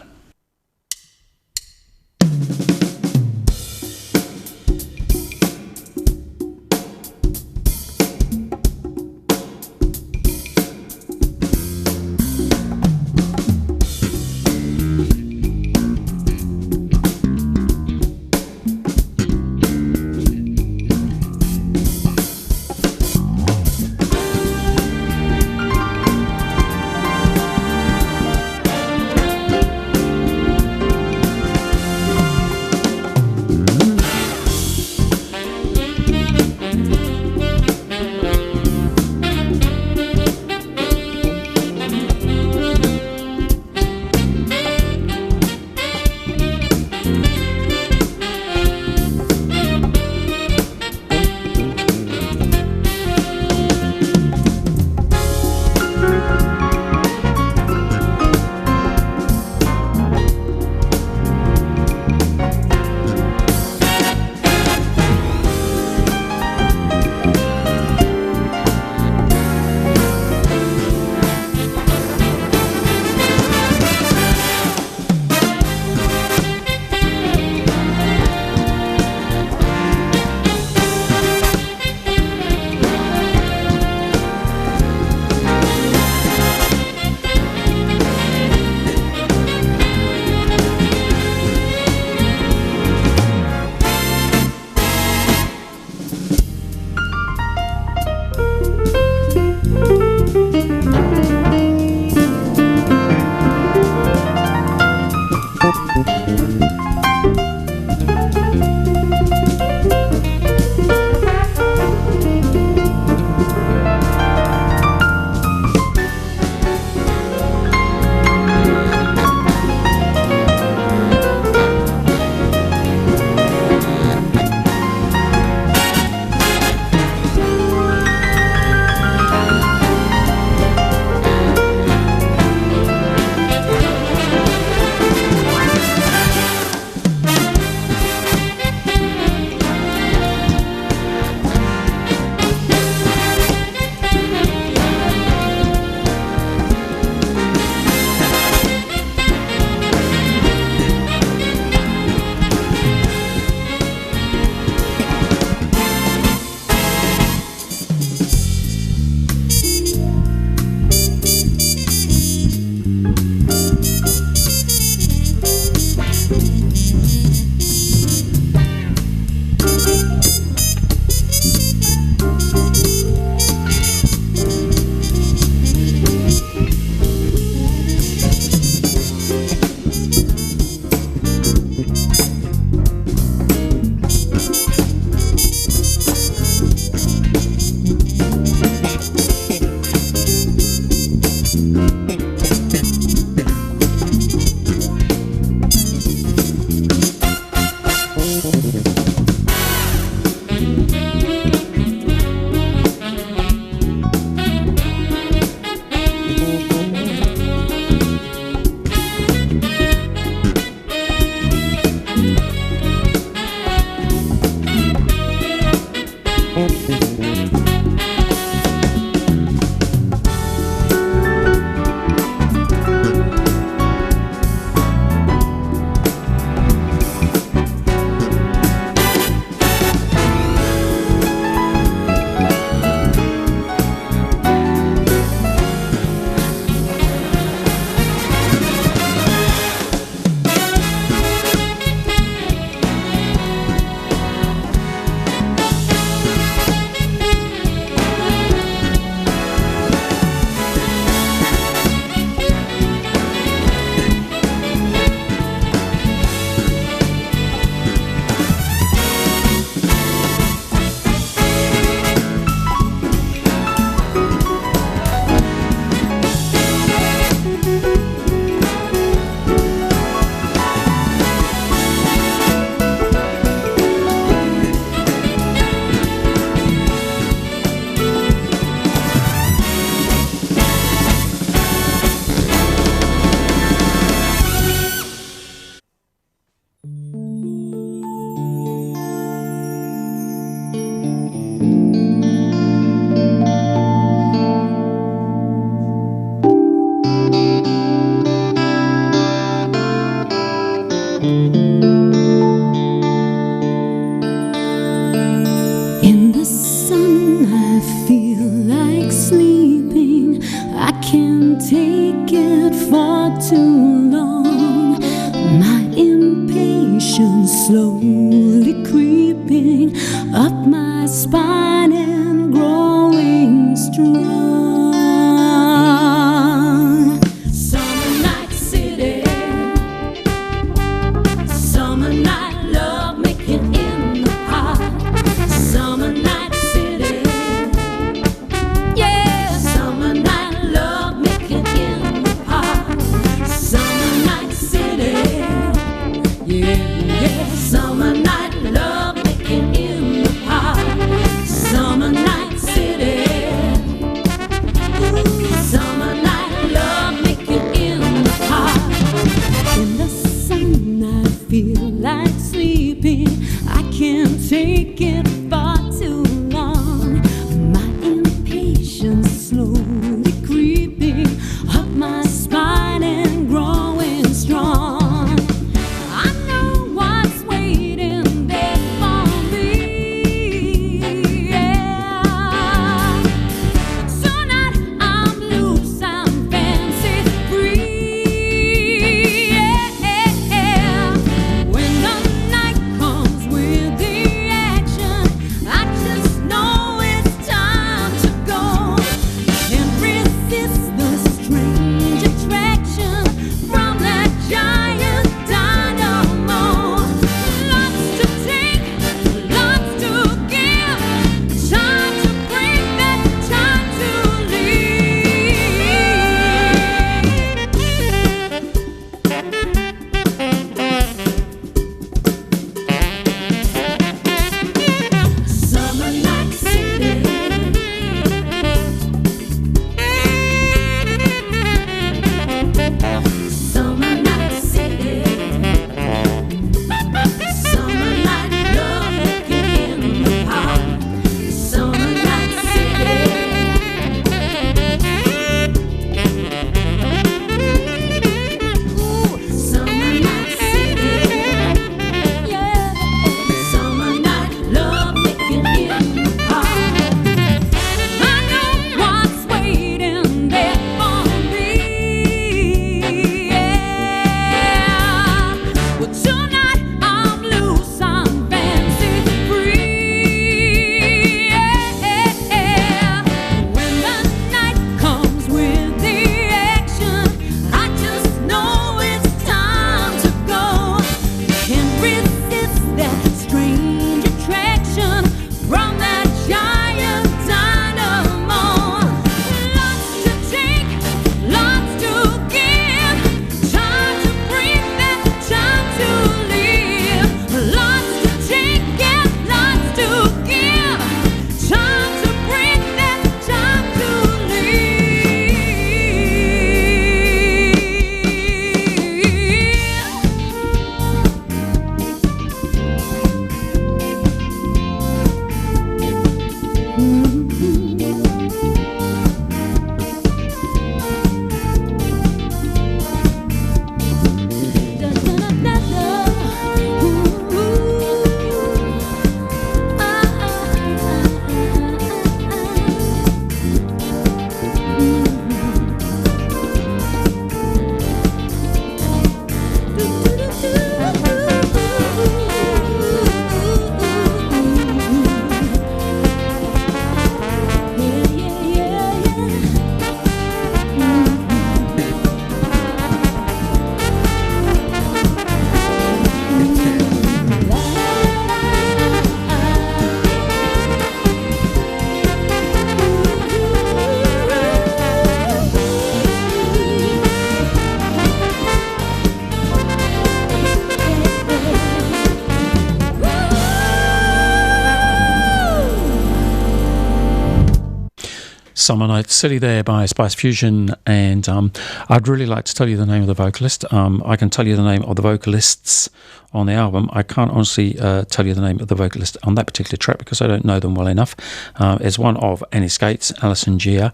Speaker 3: In the sun, I feel like sleeping. I can't take it for too long. My impatience slowly creeping up my spine and growing strong. Summer night city, summer night love making in the park. Summer night city, yeah. Summer night love making in the park. Summer night city, yeah, yeah. Summer night love making in the park. Summer night city, summer night love making in the park. In the sun, I feel like sleeping. I can't take it for too long. My impatience slowly creeping up my spine and growing strong. I know what's waiting there for me. Yeah. Tonight I'm loose, I'm fancy free. Yeah. When the night comes with the action, I just know it's time to go. Can't resist the strange attraction from that giant dynamo. Lots to take, lots to give. Time to bring back, time to Summer night city, summer night city, summer night love making in the park. Summer night city, ooh, summer night city, yeah. Summer night love making in the park. I know what's waiting there for me. Yeah. Well, tonight I'm loose, I'm fancy free. Yeah. When the night comes with the action, I just know it's time to go. Can't resist that strange attraction from that giant dynamo. Lots to take, lots to give. Time to bring back, time to live. Lots to take and lots to give. Time to bring back, time to
Speaker 1: Summer Night City there by Spice Fusion, and I'd really like to tell you the name of the vocalist. I can tell you the name of the vocalists on the album. I can't honestly tell you the name of the vocalist on that particular track because I don't know them well enough. It's one of Annie Skates, Alison Gia,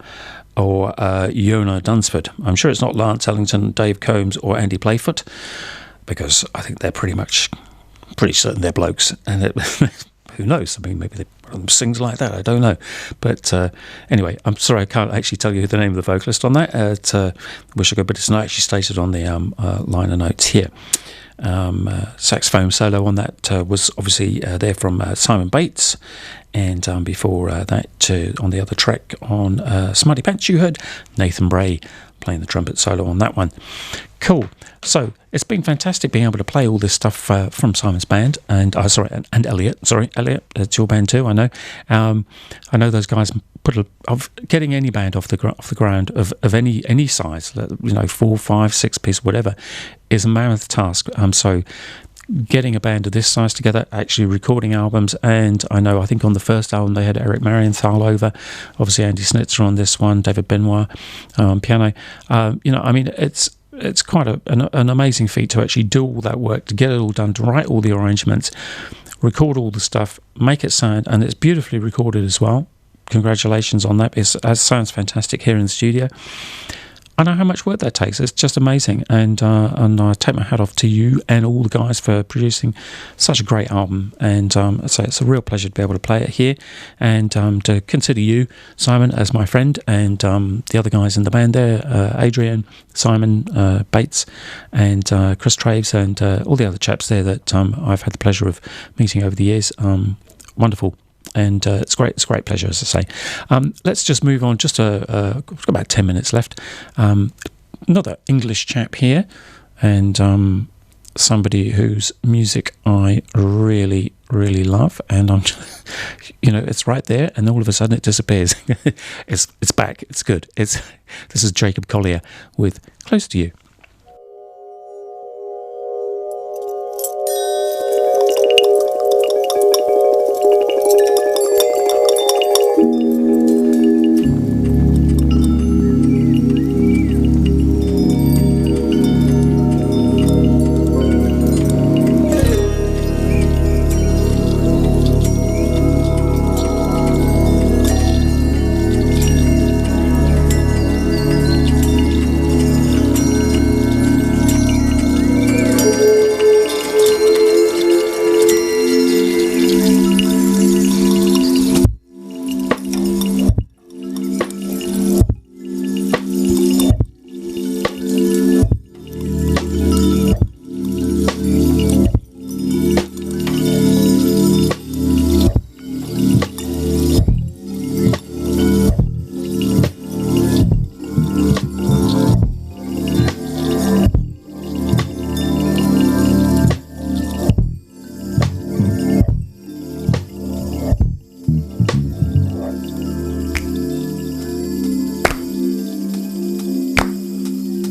Speaker 1: or Yona Dunsford. I'm sure it's not Lance Ellington, Dave Combs or Andy Playfoot. because I think they're pretty certain they're blokes, and who knows? I mean, maybe they sings like that. I don't know. But anyway, I'm sorry I can't actually tell you the name of the vocalist on that. Wish I could, but it's not actually stated on the liner notes here. Saxophone solo on that was obviously there from Simon Bates, and before that on the other track on Smarty Pants you heard Nathan Bray playing the trumpet solo on that one. Cool. So it's been fantastic being able to play all this stuff from Simon's band and Elliot. Sorry, Elliot, it's your band too. I know. I know those guys of getting any band off the ground of any size, 4, 5, 6 piece, whatever, is a mammoth task. So getting a band of this size together, actually recording albums, and I think on the first album they had Eric Marienthal over, obviously Andy Snitzer on this one, David Benoit piano. It's quite an amazing feat to actually do all that work, to get it all done, to write all the arrangements, record all the stuff, make it sound, and it's beautifully recorded as well. Congratulations on that. It sounds fantastic here in the studio. I know how much work that takes. It's just amazing, and I take my hat off to you and all the guys for producing such a great album. And so it's a real pleasure to be able to play it here, and to consider you, Simon, as my friend, and the other guys in the band there, Adrian, Simon Bates, and Chris Traves, and all the other chaps there that I've had the pleasure of meeting over the years. Wonderful. And it's great pleasure, as I say. Let's just move on. Just we've got about 10 minutes left. Another English chap here, and somebody whose music I really, really love. And I'm, it's right there, and all of a sudden it disappears. It's back. It's good. This is Jacob Collier with "Close to You."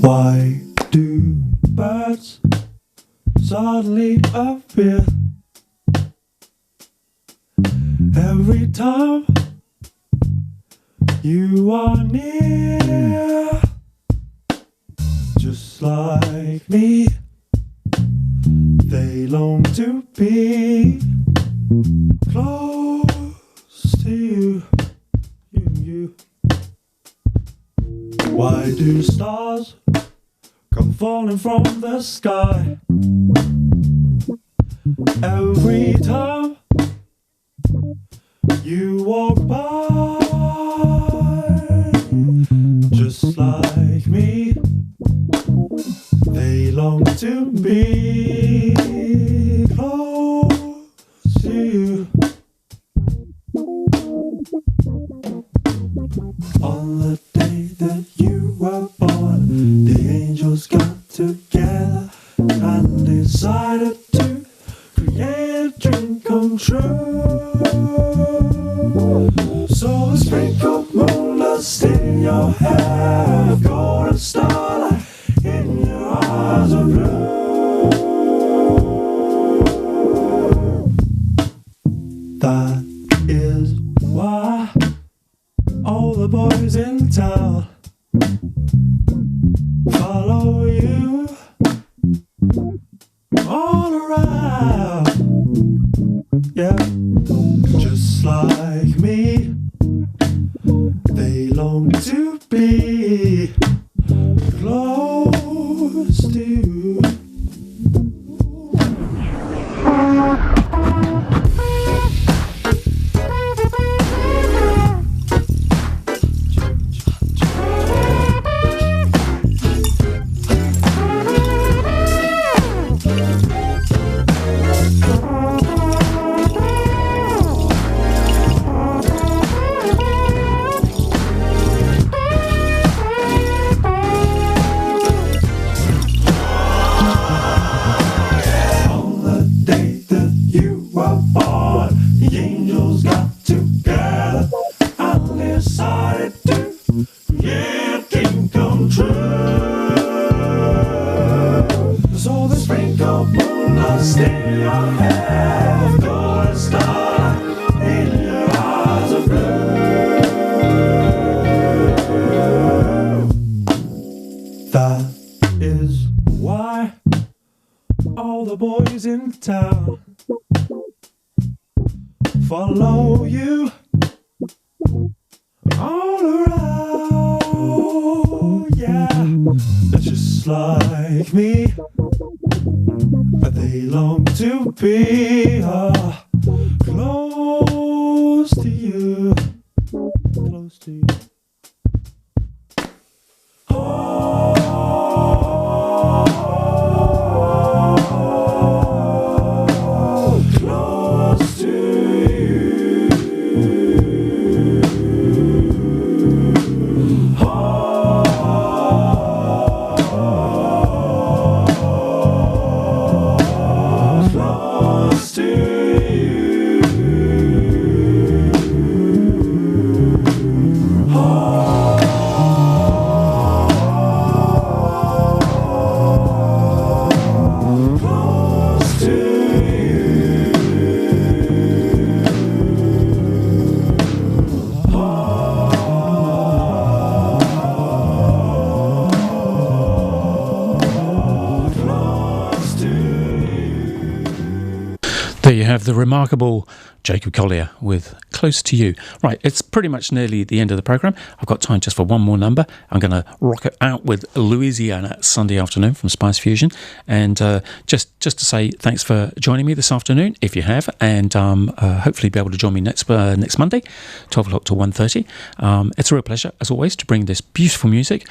Speaker 2: Why do birds suddenly appear every time you are near? Just like me, they long to be close to you, you. Why do stars come falling from the sky every time you walk by? Just like me, they long to be close to you. On the day that you were born, the angels got together and decided to create a dream come true. So a sprinkled moonless in your hair, a golden starlight in your eyes of blue. That is why all the boys in town follow you all around. Yeah, just like me, they long to be close to you. your moonlight, stay your head, golden star in your eyes of blue. That is why all the boys in town follow you all around, yeah. They're just like me, they long to be close to you, close to you. Close to you. Close to
Speaker 1: There you have the remarkable Jacob Collier with Close to You. Right, it's pretty much nearly the end of the programme. I've got time just for one more number. I'm going to rock it out with Louisiana Sunday Afternoon from Spice Fusion. And just to say thanks for joining me this afternoon, if you have, and hopefully be able to join me next Monday, 12 o'clock to 1:30. It's a real pleasure, as always, to bring this beautiful music.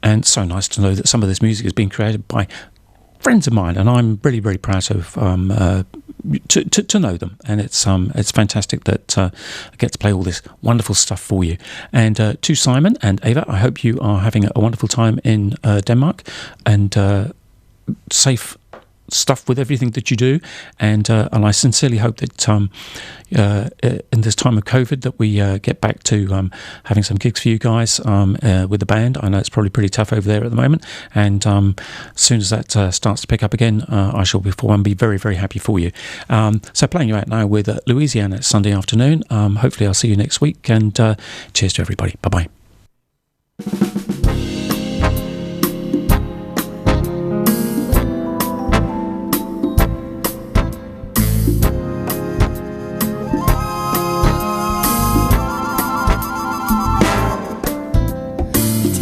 Speaker 1: And so nice to know that some of this music is being created by friends of mine, and I'm really, really proud of to know them. And it's fantastic that I get to play all this wonderful stuff for you. And to Simon and Ava, I hope you are having a wonderful time in Denmark, and safe stuff with everything that you do. And I sincerely hope that in this time of COVID that we get back to having some gigs for you guys with the band. I know it's probably pretty tough over there at the moment, and as soon as that starts to pick up again, I shall be very, very happy for you. So playing you out now with Louisiana Sunday Afternoon. Hopefully I'll see you next week, and cheers to everybody. Bye-bye.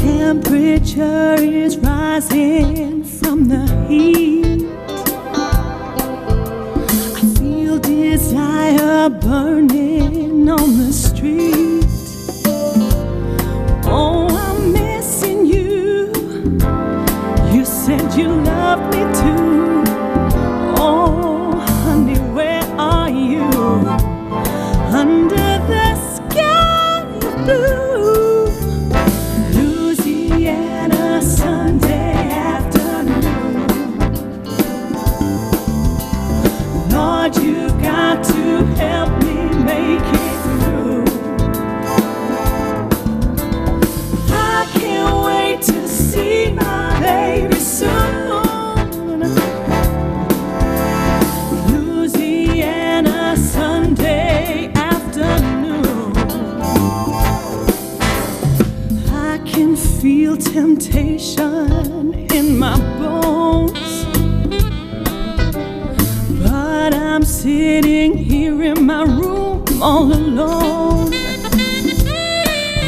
Speaker 3: Temperature is rising from the heat. I feel desire burning on the street. Oh, I'm missing you. You said you loved me too. Oh, honey, where are you? Under the sky of blue. Sunday afternoon, Lord, you got to help me make it through. I can't wait to see my baby soon. Louisiana Sunday afternoon, I can feel temptation in my bones, but I'm sitting here in my room all alone.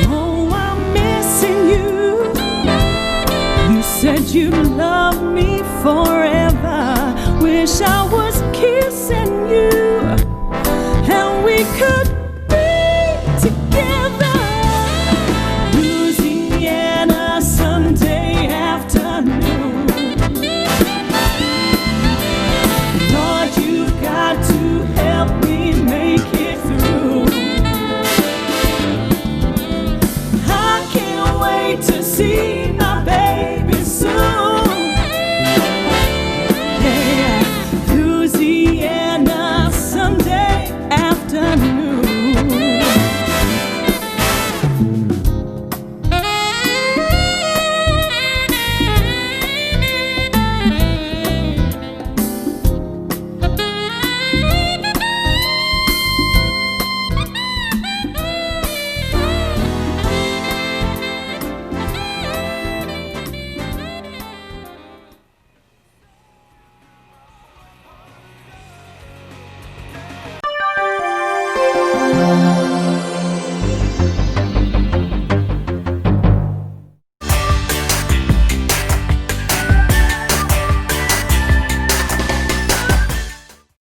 Speaker 3: Oh, I'm missing you. You said you'd love me forever.